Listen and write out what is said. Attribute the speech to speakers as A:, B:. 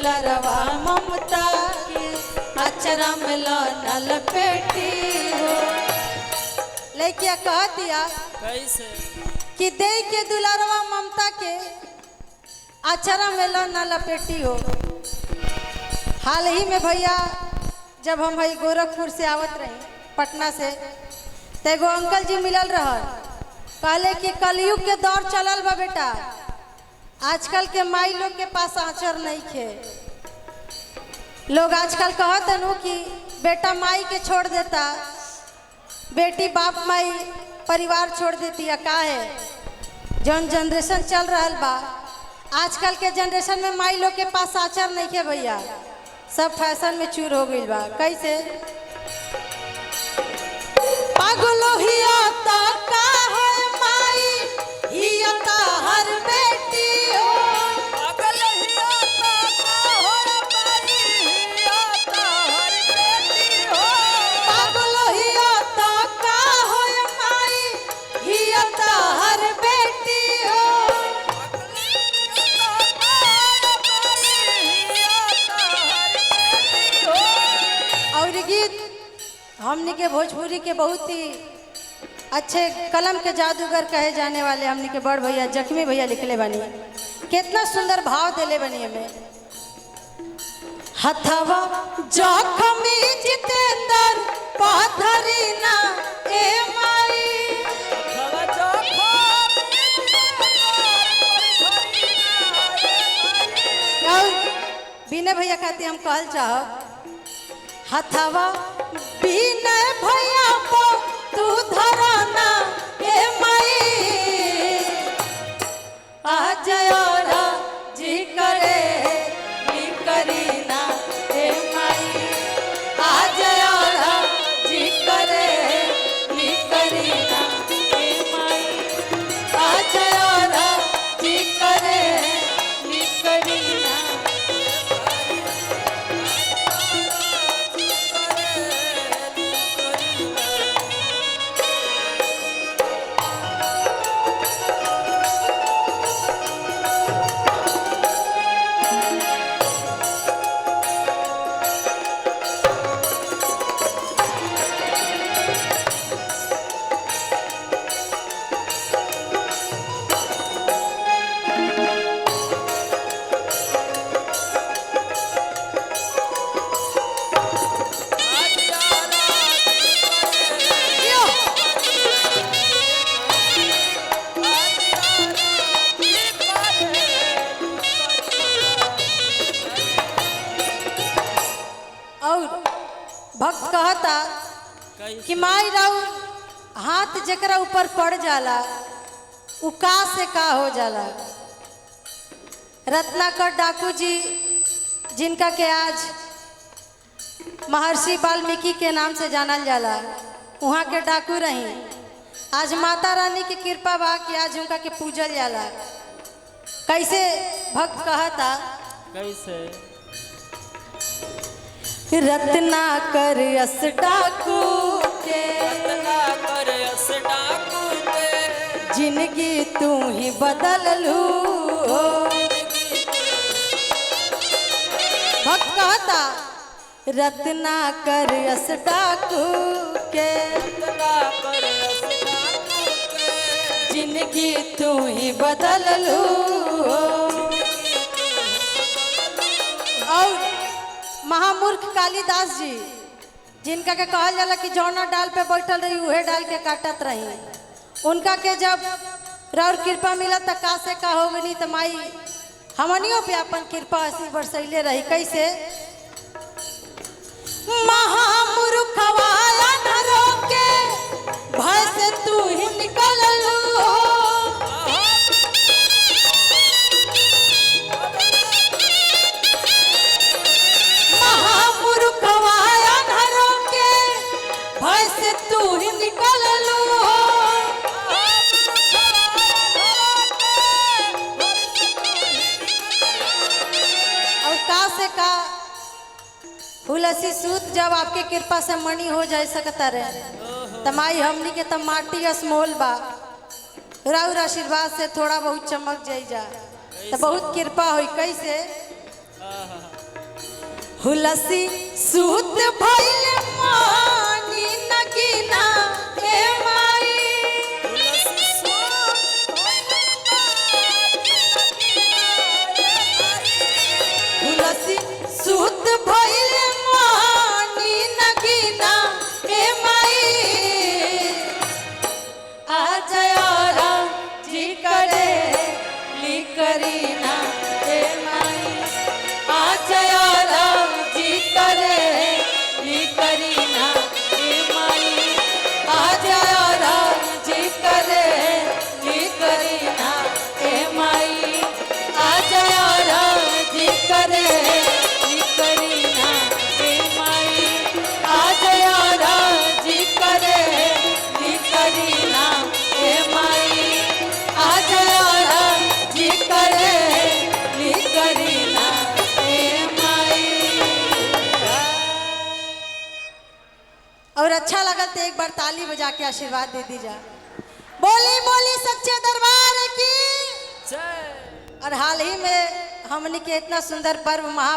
A: लरवा ममता के अचरा में नल पेटी हो। लेकिन कह दिया
B: कैसे
A: कि दे के दुलारवा ममता के अचरा में नल पेटी हो। हाल ही में भैया जब हम भाई गोरखपुर से आवत रहे पटना से, तो एगो अंकल जी मिलल रहल, कहले कि कलयुग के दौर चलल बा बेटा, आजकल के माई लोग के पास आंचर नहीं खे। लोग आजकल कहते नु कि बेटा माई के छोड़ देता, बेटी बाप माई परिवार छोड़ देती है। का है जौन जनरेशन चल रहा बा आजकल के जनरेशन में माई लोग के पास आंचर नहीं खे भैया, सब फैशन में चूर हो गई बा। कैसे पागलो हिया ता का है माई हिया ता हर बेटी हो।
B: पागल हिया ता का हो माई हिया ता हर बेटी हो।
A: पागलो हिया ता का है माई हिया ता हर बेटी हो। और गीत हमने के भोजपुरी के बहुत ही अच्छे कलम के जादूगर कहे जाने वाले हमने के बड़ भैया जख्मी भैया लिखले बनी, कितना सुंदर भाव देले बनी हमें। हथवा जख्मी जितेंद्र पाथरी ना ए माई। बीने भैया कहते हम कहल चाह हथवा बीने भैया को तू धराना ए माई। आज और जी करे नी करीना ए माई। आज और जी करे नी करीना ए माई। आज और जी करे नी करीना। भक्त कहता कि माई राउ हाथ जकरा ऊपर पड़ जाला उ का से का हो जाला। रत्नाकर डाकू जी जिनका के आज महर्षि वाल्मीकि के नाम से जानल जाला, वहाँ के डाकू रही। आज माता रानी की कृपा बा कि आज उनका के पूजल जाला। कैसे भक्त कहता
B: कैसे
A: रत्नाकर यस डाकू के जिंदगी तू ही बदल लू। भक्त कहता रत्नाकर यस डाकू के जिंदगी तू ही बदल लू। और महामूर्ख कालिदास जी जिनका के कहल जाला कि जौना डाल पे बैठल रही उहे डाल के काटत रही, उनका के जब राउर कृपा मिला त का से का हो गई। तो माई हमनियों पे अपन कृपा ऐसी बरसैले रही। कैसे महामूर्खवा अनहरो के भय से तू ही निकल लू। तू ही निकल लू। और का से का तुलसी सूत जब आपके कृपा से मणि हो जाए सकता रहे, तमाई हमनी के तब माटी असमोल बा, राउर आशीर्वाद से थोड़ा बहुत चमक जाई जा तो बहुत कृपा हुई। कैसे हुलसी सूत भइल मानी नगीना ए माई हुलसी सूत भइल मानी नगीना ए माई आ जयारा जी करे लिकरीना ए माई आ जयारा जी करे लिकरीना ए माई आ जयारा जी करे लिकरीना ए माई आ जयारा जी करे लिकरीना ए माई आ जयारा जी करे लिकरीना ए माई आ जयारा जी करे लिकरीना ए माई। और अच्छा लगा तो एक बार ताली बजा के आशीर्वाद दे दीजा। बोली बोली सच्चे दरबार की। और हाल ही में हमने के इतना सुंदर पर्व महा